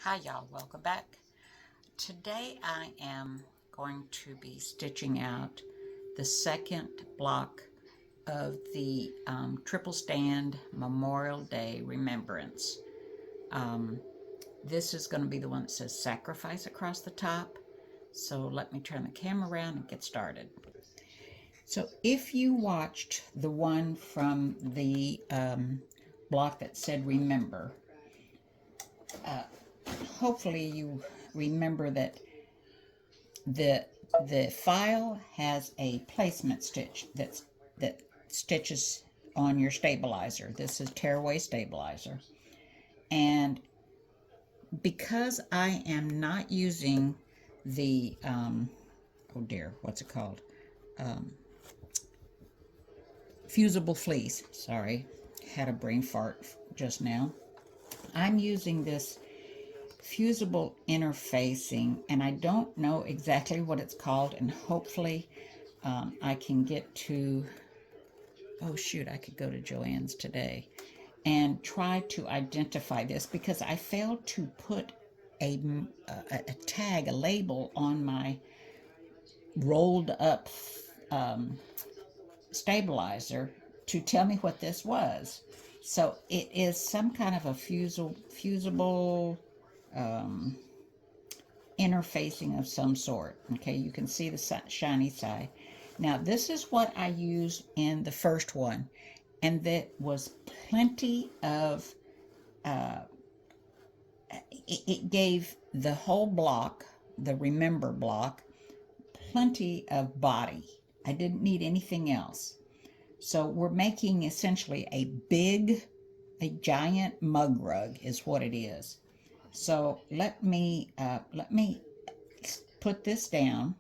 Hi y'all, welcome back. Today I am going to be stitching out the second block of the triple stand Memorial Day Remembrance. This is going to be the one that says sacrifice across the top. So let me turn the camera around and get started. So if you watched the one from the block that said remember, hopefully you remember that the file has a placement stitch that stitches on your stabilizer. This is tearaway stabilizer, and because I am not using the oh dear, what's it called, fusible fleece, sorry, had a brain fart just now. I'm using this fusible interfacing, and I don't know exactly what it's called, and hopefully I can get to, oh shoot, I could go to Joann's today and try to identify this, because I failed to put a tag, a label on my rolled up stabilizer to tell me what this was. So it is some kind of a fusible interfacing of some sort. Okay, you can see the shiny side. Now this is what I used in the first one, and that was plenty of it gave the whole block, the remember block, plenty of body. I didn't need anything else. So we're making essentially a giant mug rug is what it is. So let me put this down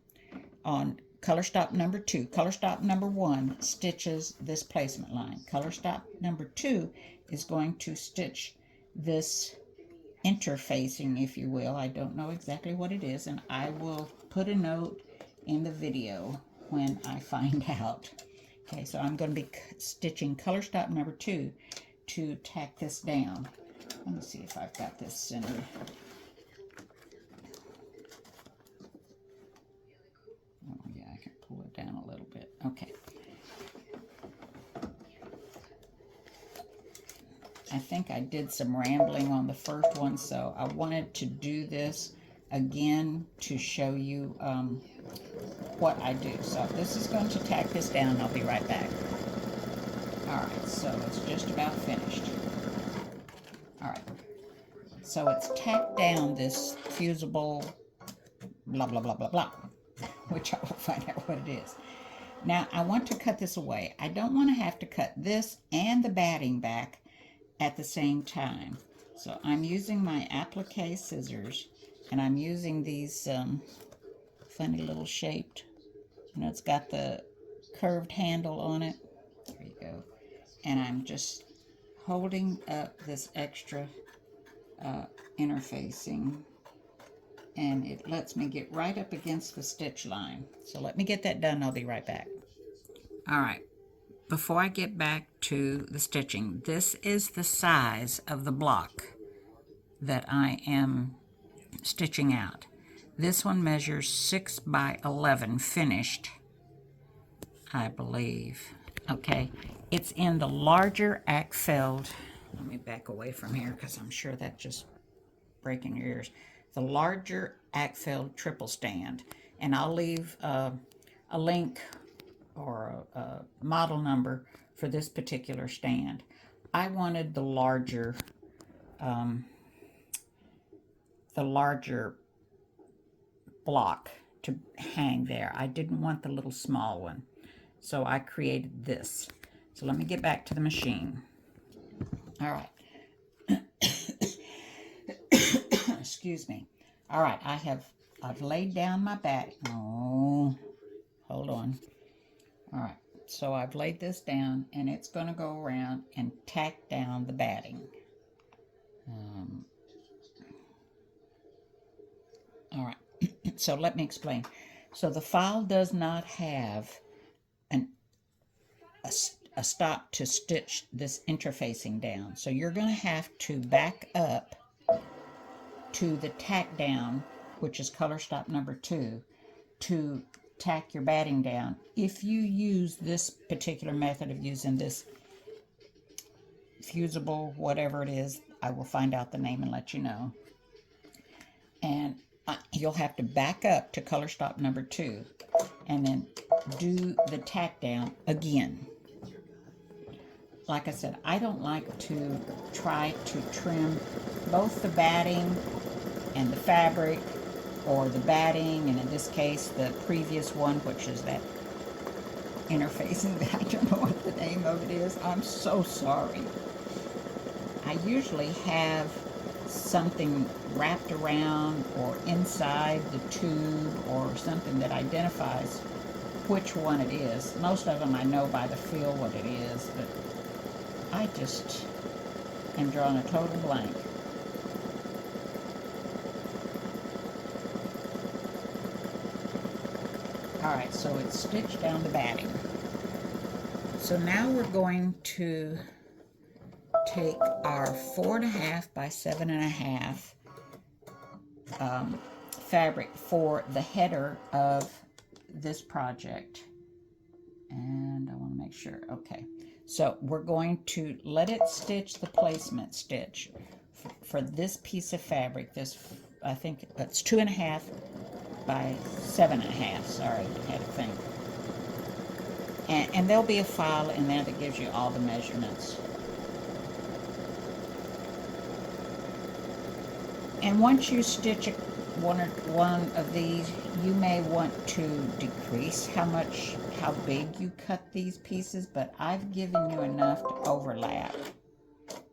on color stop number 2. Color stop number 1 stitches this placement line. Color stop number 2 is going to stitch this interfacing, if you will. I don't know exactly what it is, and I will put a note in the video when I find out. Okay, so I'm going to be stitching color stop number 2 to tack this down. Let me see if I've got this centered. Oh yeah, I can pull it down a little bit. Okay. I think I did some rambling on the first one, so I wanted to do this again to show you what I do. So this is going to tack this down. I'll be right back. Alright, so it's just about finished. Alright, so it's tacked down this fusible blah blah blah blah blah, which I will find out what it is. Now I want to cut this away. I don't want to have to cut this and the batting back at the same time. So I'm using my applique scissors, and I'm using these funny little shaped, you know, it's got the curved handle on it. There you go. And I'm just holding up this extra interfacing, and it lets me get right up against the stitch line. So let me get that done. I'll be right back. All right. Before I get back to the stitching, this is the size of the block that I am stitching out. This one measures 6 by 11 finished, I believe. Okay, it's in the Larger Ackfeld. Let me back away from here because I'm sure that's just breaking your ears. The Larger Ackfeld triple stand, and I'll leave a link or a model number for this particular stand. I wanted the larger block to hang there. I didn't want the little small one, so I created this. So let me get back to the machine. All right. Excuse me. All right, I've laid down my back. Oh, hold on. All right, so I've laid this down, and it's going to go around and tack down the batting. All right, so let me explain. So the file does not have a stop to stitch this interfacing down. So you're going to have to back up to the tack down, which is color stop number 2, to tack your batting down. If you use this particular method of using this fusible, whatever it is, I will find out the name and let you know. And you'll have to back up to color stop number 2 and then do the tack down again. Like I said, I don't like to try to trim both the batting and the fabric, or the batting, and in this case the previous one, which is that interfacing. I don't know what the name of it is. I'm so sorry. I usually have something wrapped around or inside the tube or something that identifies which one it is. Most of them I know by the feel what it is, but I just am drawing a total blank. Alright, so it's stitched down the batting. So now we're going to take our 4.5 by 7.5 fabric for the header of this project. And I want to make sure, okay. So we're going to let it stitch the placement stitch for this piece of fabric. This, I think it's 2.5 by 7.5, sorry, I had to think. And there'll be a file in there that gives you all the measurements. And once you stitch one of these, you may want to decrease how big you cut these pieces, but I've given you enough to overlap,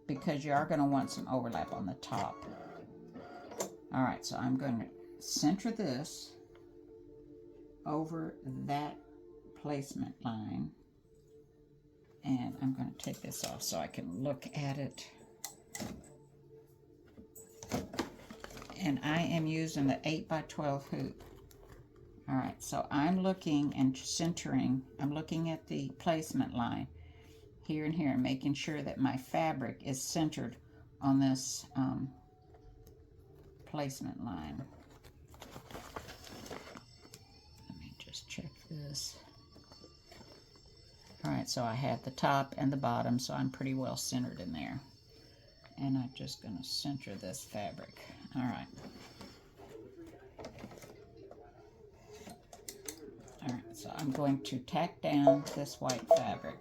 because you are going to want some overlap on the top. All right, so I'm going to center this over that placement line, and I'm going to take this off so I can look at it. And I am using the 8 by 12 hoop. All right, so I'm looking and centering. I'm looking at the placement line here and here, making sure that my fabric is centered on this placement line. Let me just check this. All right, so I have the top and the bottom, so I'm pretty well centered in there. And I'm just going to center this fabric. All right. All right, so I'm going to tack down this white fabric.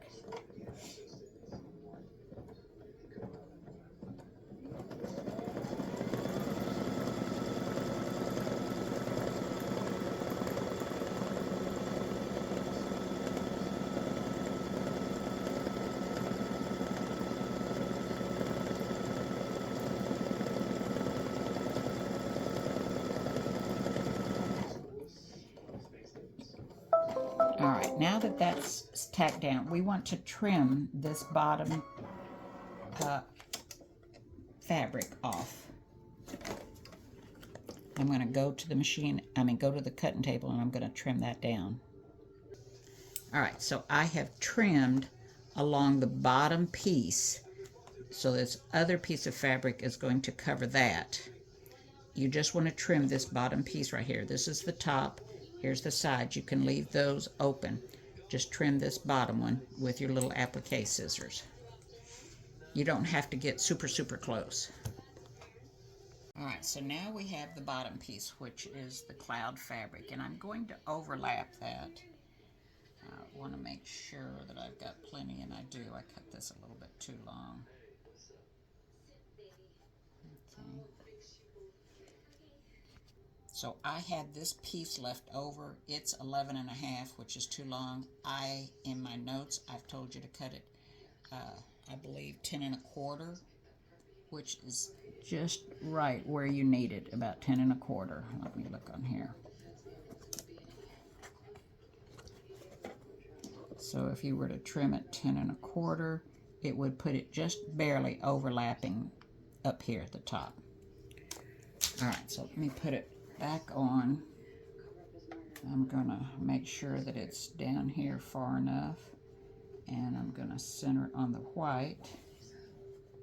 All right, now that that's tacked down, we want to trim this bottom fabric off. I'm going to go to the go to the cutting table, and I'm going to trim that down. All right, so I have trimmed along the bottom piece, so this other piece of fabric is going to cover that. You just want to trim this bottom piece right here. This is the top. Here's the sides. You can leave those open. Just trim this bottom one with your little applique scissors. You don't have to get super, super close. All right, so now we have the bottom piece, which is the cloud fabric, and I'm going to overlap that. I want to make sure that I've got plenty, and I do. I cut this a little bit too long. Okay. So I had this piece left over. It's 11.5, which is too long. In my notes, I've told you to cut it, I believe 10.25, which is just right where you need it, about 10.25. Let me look on here. So if you were to trim it 10.25, it would put it just barely overlapping up here at the top. All right, so let me put it back on. I'm gonna make sure that it's down here far enough, and I'm gonna center it on the white.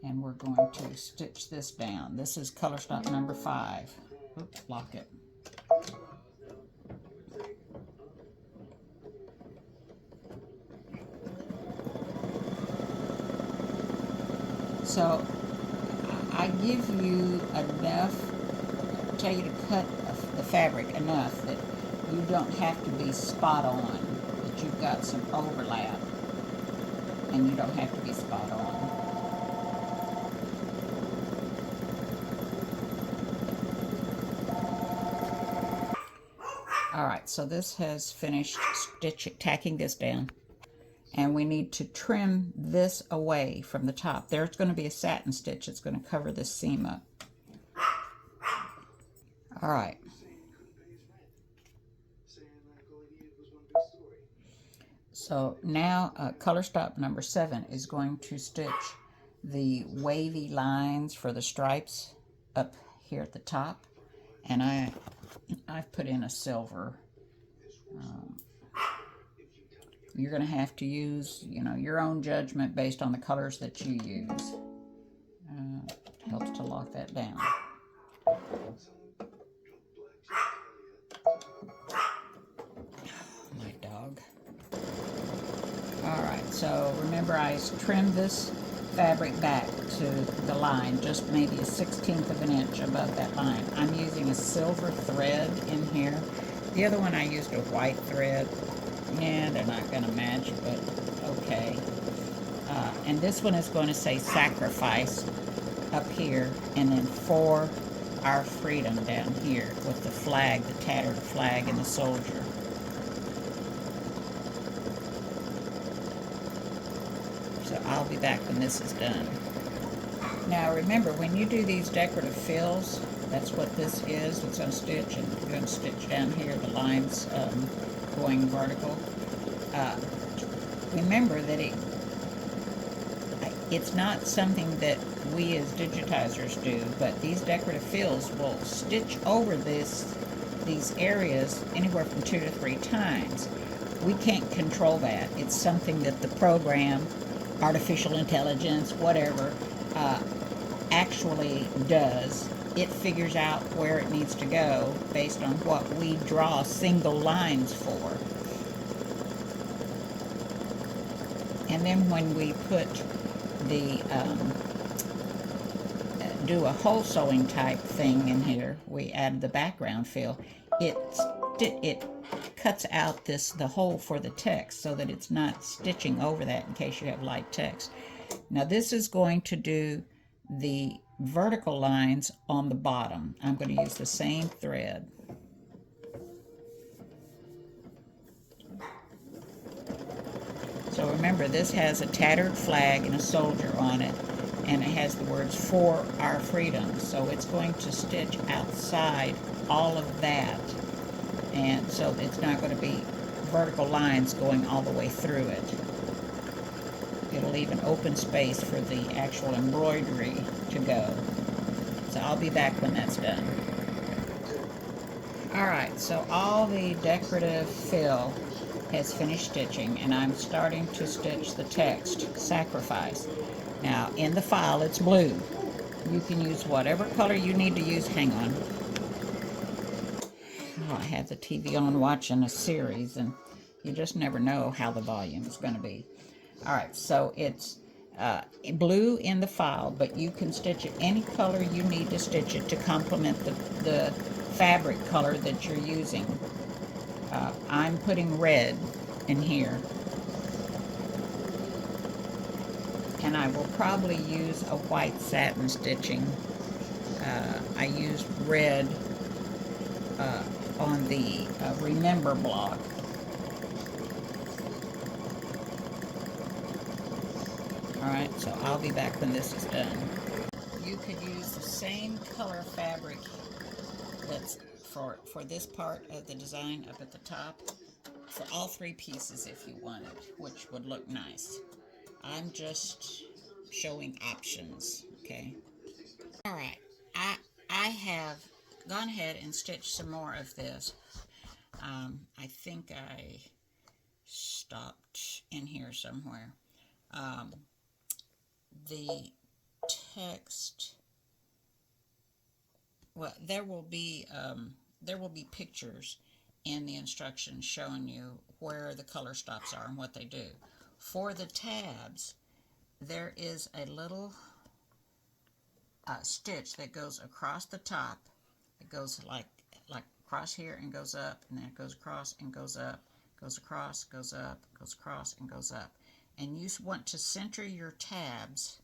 and we're going to stitch this down. This is color stop number 5. Oops, lock it. So I give you enough, tell you to cut the fabric enough that you don't have to be spot on, that you've got some overlap, and you don't have to be spot on. Alright, so this has finished tacking this down. And we need to trim this away from the top. There's going to be a satin stitch that's going to cover this seam up. Alright. So now color stop number 7 is going to stitch the wavy lines for the stripes up here at the top. And I've put in a silver. You're going to have to use, your own judgment based on the colors that you use. Helps to lock that down. My dog. Alright, so remember I trimmed this fabric back to the line, just maybe a 1/16 of an inch above that line. I'm using a silver thread in here. The other one I used a white thread. Yeah, they're not going to match, but okay. And this one is going to say sacrifice up here, and then for our freedom down here with the flag, the tattered flag and the soldier. So I'll be back when this is done. Now remember, when you do these decorative fills, that's what this is. It's going to stitch, and you're going to stitch down here the lines going vertical. Remember that it's not something that we as digitizers do, but these decorative fills will stitch over these areas anywhere from 2 to 3 times. We can't control that. It's something that the program, artificial intelligence, whatever, actually does. It figures out where it needs to go based on what we draw single lines for. And then when we put the do a hole sewing type thing in here, we add the background fill. It cuts out the hole for the text so that it's not stitching over that in case you have light text. Now this is going to do the vertical lines on the bottom. I'm going to use the same thread. So remember, this has a tattered flag and a soldier on it, and it has the words "for our freedom." So it's going to stitch outside all of that, and so it's not going to be vertical lines going all the way through it. It'll leave an open space for the actual embroidery to go. So I'll be back when that's done. Alright, so all the decorative fill has finished stitching, and I'm starting to stitch the text, sacrifice. Now, in the file, it's blue. You can use whatever color you need to use. Hang on. Oh, I have the TV on watching a series, and you just never know how the volume is going to be. Alright, so it's blue in the file, but you can stitch it any color you need to stitch it to complement the fabric color that you're using. I'm putting red in here, and I will probably use a white satin stitching. I used red on the Remember block. Alright, so I'll be back when this is done. You could use the same color fabric that's for this part of the design up at the top for all 3 pieces if you wanted, which would look nice. I'm just showing options, okay? Alright, I have gone ahead and stitched some more of this. I think I stopped in here somewhere. The text. Well, there will be pictures in the instructions showing you where the color stops are and what they do. For the tabs, there is a little stitch that goes across the top. It goes like across here and goes up, and then it goes across and goes up, goes across, goes up, goes across, and goes up. And you want to center your tabs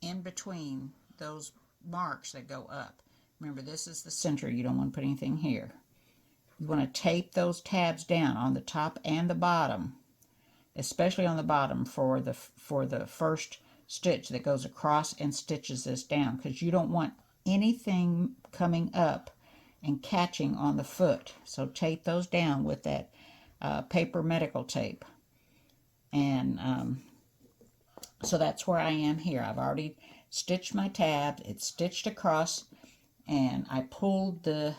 in between those marks that go up. Remember, this is the center. You don't want to put anything here. You want to tape those tabs down on the top and the bottom, especially on the bottom for the first stitch that goes across and stitches this down, because you don't want anything coming up and catching on the foot. So tape those down with that paper medical tape. And so that's where I am here. I've already stitched my tab. It's stitched across, and I pulled the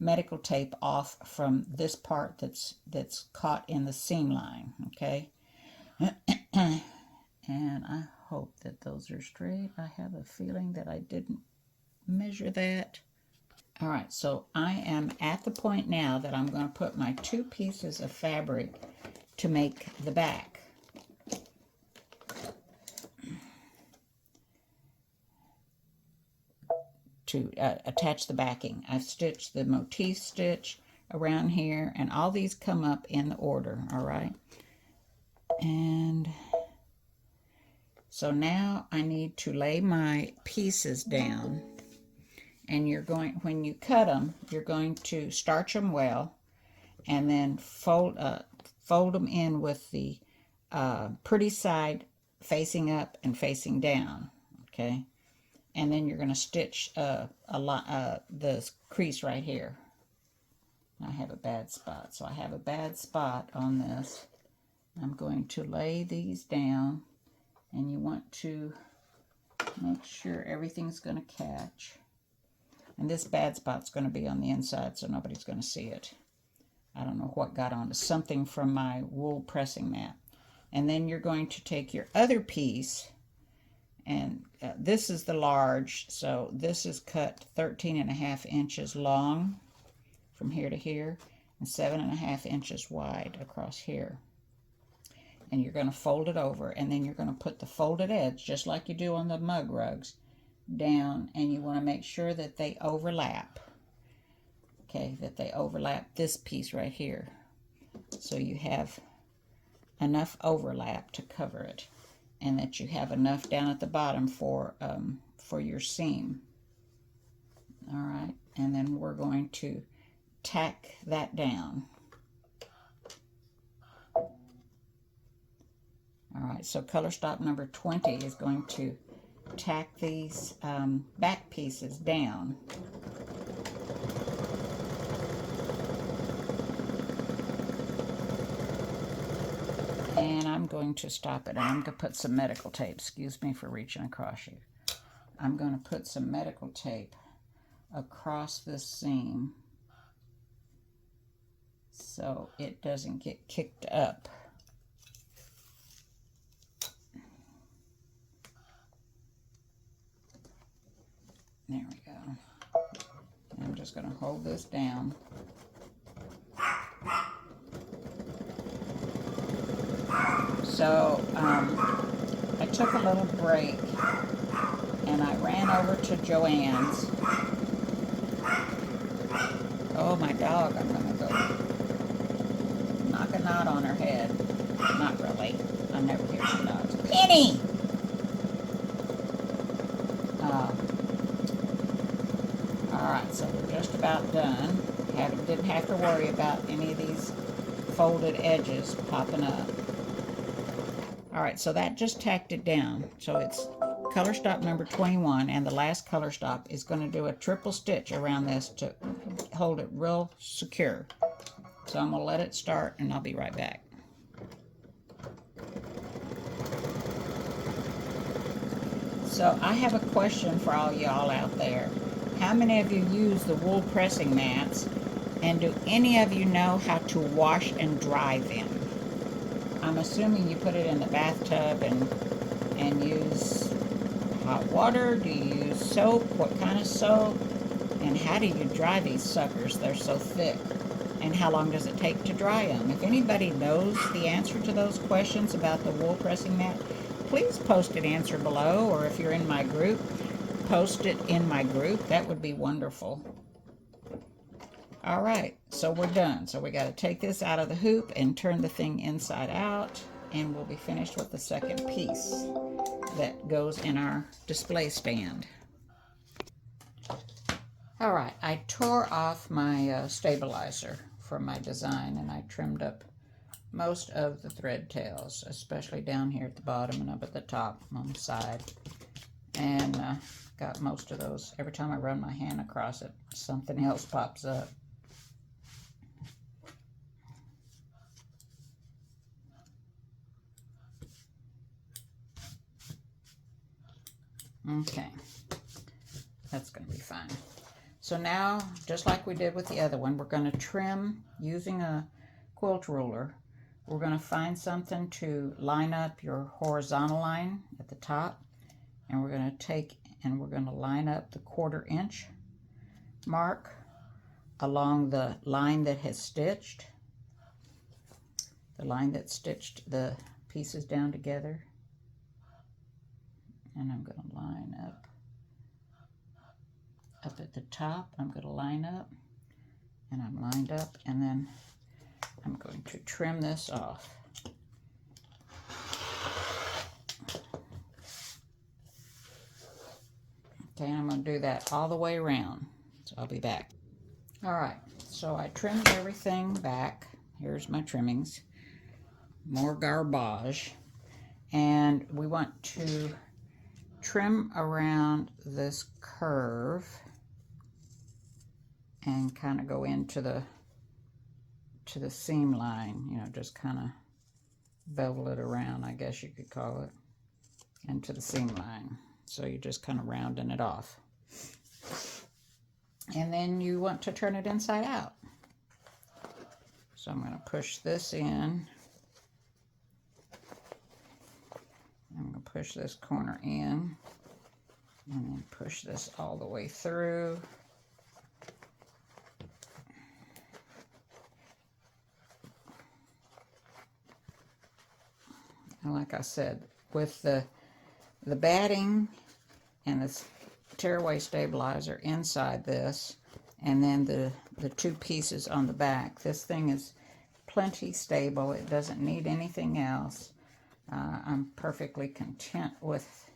medical tape off from this part that's caught in the seam line. Okay. And I hope that those are straight. I have a feeling that I didn't measure that. All right, so I am at the point now that I'm going to put my 2 pieces of fabric to make the back. To attach the backing. I've stitched the motif stitch around here, and all these come up in the order, all right? And so now I need to lay my pieces down, and you're going, when you cut them, you're going to starch them well, and then fold them in with the pretty side facing up and facing down, okay? And then you're going to stitch the crease right here. I have a bad spot, so I have a bad spot on this. I'm going to lay these down, and you want to make sure everything's going to catch. And this bad spot's going to be on the inside, so nobody's going to see it. I don't know what got onto something from my wool pressing mat. And then you're going to take your other piece, and this is the large, so this is cut 13.5 inches long from here to here, and 7.5 inches wide across here. And you're going to fold it over, and then you're going to put the folded edge, just like you do on the mug rugs, down, and you want to make sure that they overlap. Okay, that they overlap this piece right here, so you have enough overlap to cover it, and that you have enough down at the bottom for your seam. All right, and then we're going to tack that down. All right, so color stop number 20 is going to tack these back pieces down. And I'm going to stop it. I'm going to put some medical tape. Excuse me for reaching across you. I'm going to put some medical tape across this seam so it doesn't get kicked up. There we go. I'm just going to hold this down. So I took a little break, and I ran over to Joann's. Oh, my dog, I'm going to go knock a knot on her head. Not really. I never hear some dogs. Penny! Alright, so we're just about done. Didn't have to worry about any of these folded edges popping up. Alright, so that just tacked it down. So it's color stop number 21, and the last color stop is going to do a triple stitch around this to hold it real secure. So I'm going to let it start, and I'll be right back. So I have a question for all y'all out there. How many of you use the wool pressing mats, and do any of you know how to wash and dry them? I'm assuming you put it in the bathtub and use hot water? Do you use soap? What kind of soap? And how do you dry these suckers? They're so thick. And how long does it take to dry them? If anybody knows the answer to those questions about the wool pressing mat, please post an answer below, or if you're in my group, post it in my group. That would be wonderful. All right, so we're done. So we got to take this out of the hoop and turn the thing inside out, and we'll be finished with the second piece that goes in our display stand. All right, I tore off my stabilizer from my design, and I trimmed up most of the thread tails, especially down here at the bottom and up at the top on the side. And got most of those. Every time I run my hand across it, something else pops up. Okay, that's going to be fine. So now, just like we did with the other one, we're going to trim using a quilt ruler. We're going to find something to line up your horizontal line at the top, and we're going to take and we're going to line up the 1/4 inch mark along the line that has stitched, the line that stitched the pieces down together. And I'm going to line up at the top. I'm going to line up, and I'm lined up, and then I'm going to trim this off. Okay, I'm going to do that all the way around, so I'll be back. All right, so I trimmed everything back. Here's my trimmings, more garbage, and we want to trim around this curve and kind of go into the seam line, you know, just kind of bevel it around, I guess you could call it, into the seam line. So you're just kind of rounding it off. And then you want to turn it inside out. So I'm going to push this in. I'm going to push this corner in, and then push this all the way through. And like I said, with the batting and the tearaway stabilizer inside this, and then the 2 pieces on the back, this thing is plenty stable. It doesn't need anything else. I'm perfectly content with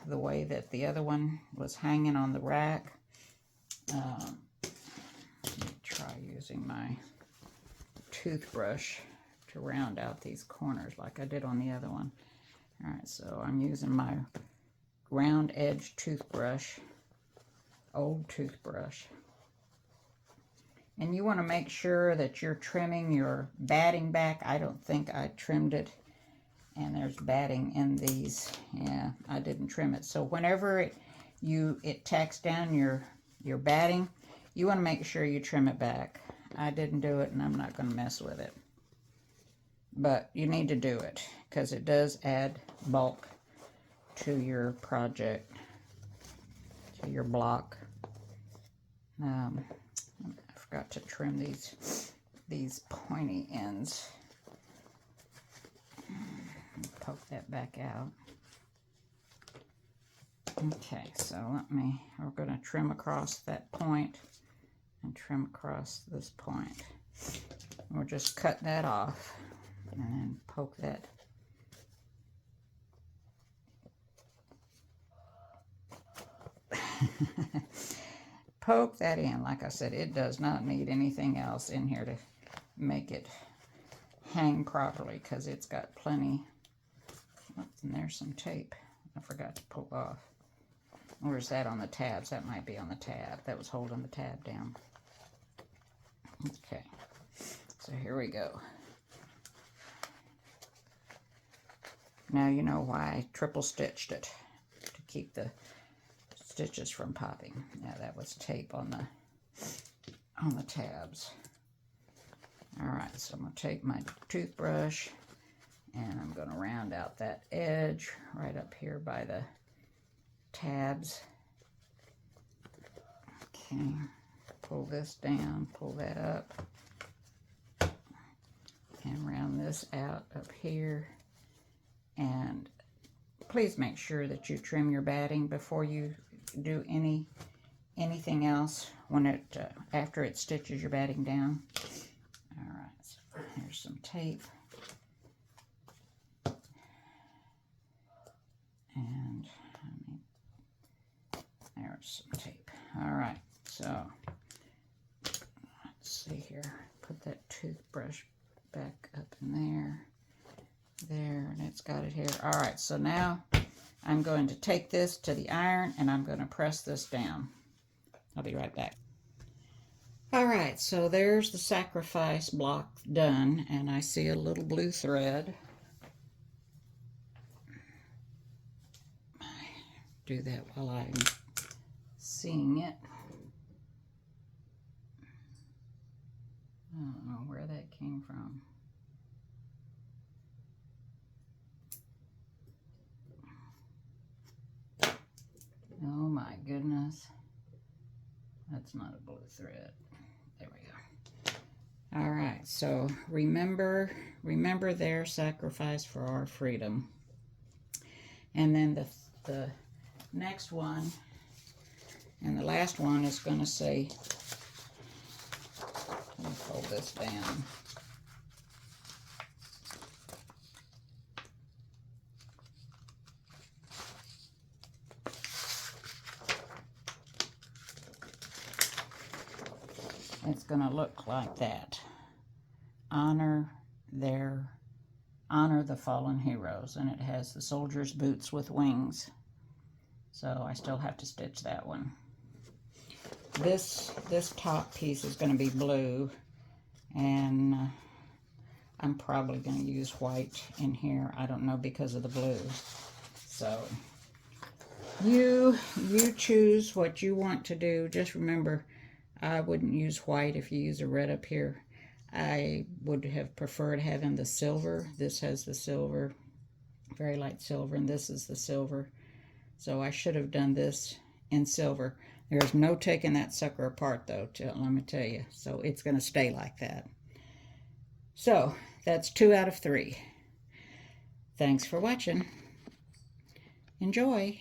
the way that the other one was hanging on the rack. Let me try using my toothbrush to round out these corners like I did on the other one. All right, so I'm using my round edge toothbrush, old toothbrush. And you want to make sure that you're trimming your batting back. I don't think I trimmed it. And there's batting in these. Yeah, I didn't trim it. So whenever it tacks down your batting, you want to make sure you trim it back. I didn't do it, and I'm not going to mess with it. But you need to do it, because it does add bulk to your project, to your block. I forgot to trim these pointy ends. Poke that back out. Okay, so we're going to trim across that point and trim across this point. We'll just cut that off and then poke that. Poke that in. Like I said, it does not need anything else in here to make it hang properly, because it's got plenty. Oh, and there's some tape I forgot to pull off. Or is that on the tabs? That might be on the tab. That was holding the tab down. Okay, so here we go. Now you know why I triple stitched it, to keep the stitches from popping. Yeah, that was tape on the tabs. All right, so I'm going to take my toothbrush, and I'm going to round out that edge right up here by the tabs. Okay, pull this down, pull that up, and round this out up here. And please make sure that you trim your batting before you do anything else when it after it stitches your batting down. All right, so here's some tape. And there's some tape. All right, so let's see here. Put that toothbrush back up in there, and it's got it here. All right, so now I'm going to take this to the iron, and I'm going to press this down. I'll be right back. All right, so there's the sacrifice block done, and I see a little blue thread. Do that while I'm seeing it. I don't know where that came from. Oh my goodness. That's not a blue thread. There we go. All right, so remember their sacrifice for our freedom. And then the next one and the last one is going to say, let me pull this down. It's going to look like that. Honor the fallen heroes, and it has the soldier's boots with wings. So I still have to stitch that one. This top piece is going to be blue, and I'm probably going to use white in here. I don't know, because of the blue. So you choose what you want to do. Just remember, I wouldn't use white if you use a red up here. I would have preferred having the silver. This has the silver, very light silver, and this is the silver. So I should have done this in silver. There's no taking that sucker apart, though, let me tell you. So it's going to stay like that. So that's 2 out of 3. Thanks for watching. Enjoy.